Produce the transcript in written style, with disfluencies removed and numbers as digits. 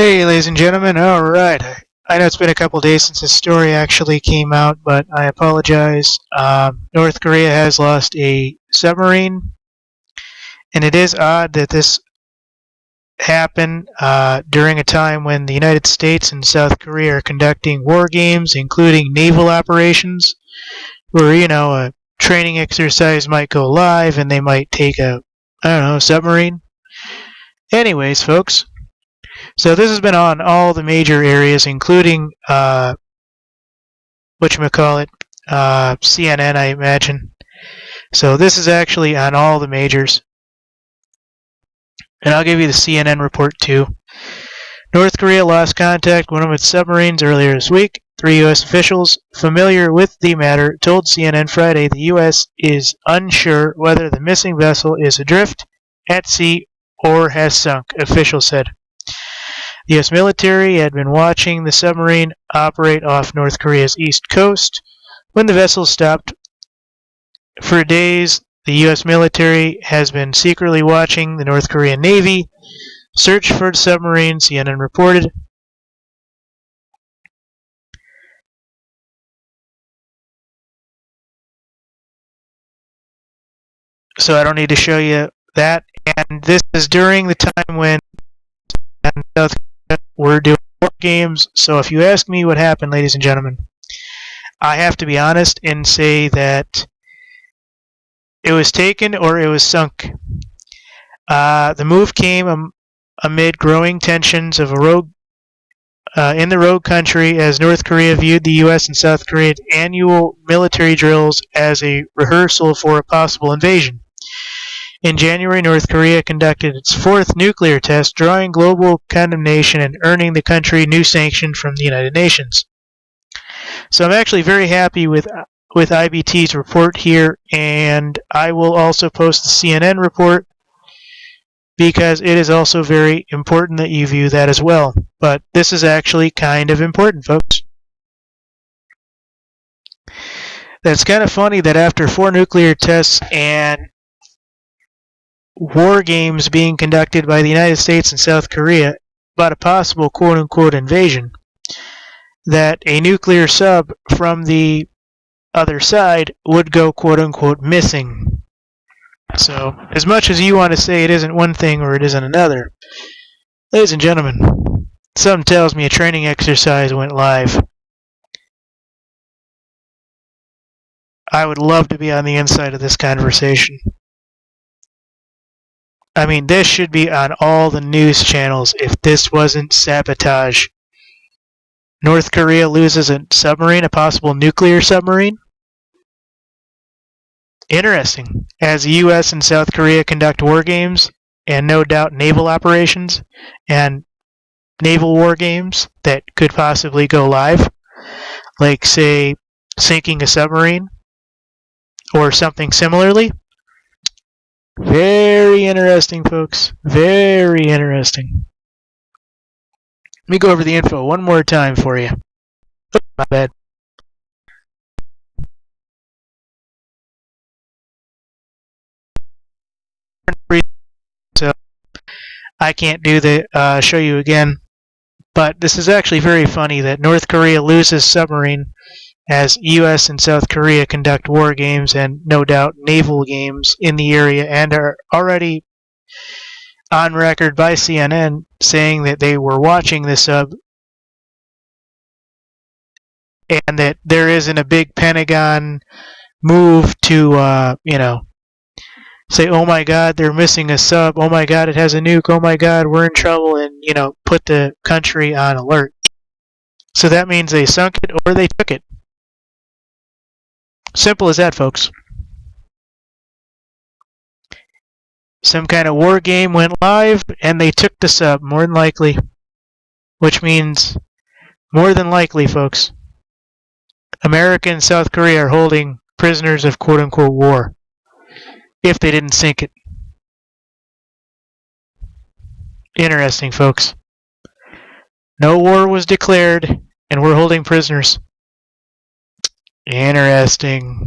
Hey, ladies and gentlemen. All right. I know it's been a couple days since this story actually came out, but I apologize. North Korea has lost a submarine, and it is odd that this happened during a time when the United States and South Korea are conducting war games, including naval operations, where, a training exercise might go live and they might take submarine. Anyways, folks. So this has been on all the major areas, including CNN, I imagine. So this is actually on all the majors, and I'll give you the CNN report too. North Korea lost contact with one of its submarines earlier this week. 3 U.S. officials familiar with the matter told CNN Friday the U.S. is unsure whether the missing vessel is adrift, at sea, or has sunk, officials said. The U.S. military had been watching the submarine operate off North Korea's east coast when the vessel stopped. For days, the U.S. military has been secretly watching the North Korean Navy search for the submarine, CNN reported. So I don't need to show you that. And this is during the time when South Korea were doing war games. So if you ask me what happened, ladies and gentlemen, I have to be honest and say that it was taken or it was sunk. The move came amid growing tensions of in the rogue country as North Korea viewed the U.S. and South Korea's annual military drills as a rehearsal for a possible invasion. In January, North Korea conducted its 4th nuclear test, drawing global condemnation and earning the country new sanction from the United Nations. So I'm actually very happy with IBT's report here, and I will also post the CNN report because it is also very important that you view that as well. But this is actually kind of important, folks. That's kind of funny that after 4 nuclear tests and war games being conducted by the United States and South Korea about a possible quote-unquote invasion, that a nuclear sub from the other side would go quote-unquote missing. So, as much as you want to say it isn't one thing or it isn't another, ladies and gentlemen, something tells me a training exercise went live. I would love to be on the inside of this conversation. I mean, this should be on all the news channels if this wasn't sabotage. North Korea loses a submarine, a possible nuclear submarine? Interesting. As the U.S. and South Korea conduct war games, and no doubt naval operations, and naval war games that could possibly go live, like, say, sinking a submarine, or something similarly. Very interesting, folks. Very interesting. Let me go over the info one more time for you. Oh, my bad. So I can't do the show you again. But this is actually very funny that North Korea loses submarine as U.S. and South Korea conduct war games and no doubt naval games in the area and are already on record by CNN saying that they were watching the sub and that there isn't a big Pentagon move to, say, oh my God, they're missing a sub. Oh my God, it has a nuke. Oh my God, we're in trouble, and, put the country on alert. So that means they sunk it or they took it. Simple as that, folks. Some kind of war game went live, and they took the sub, more than likely. Which means, more than likely, folks, America and South Korea are holding prisoners of quote-unquote war, if they didn't sink it. Interesting, folks. No war was declared, and we're holding prisoners. Interesting.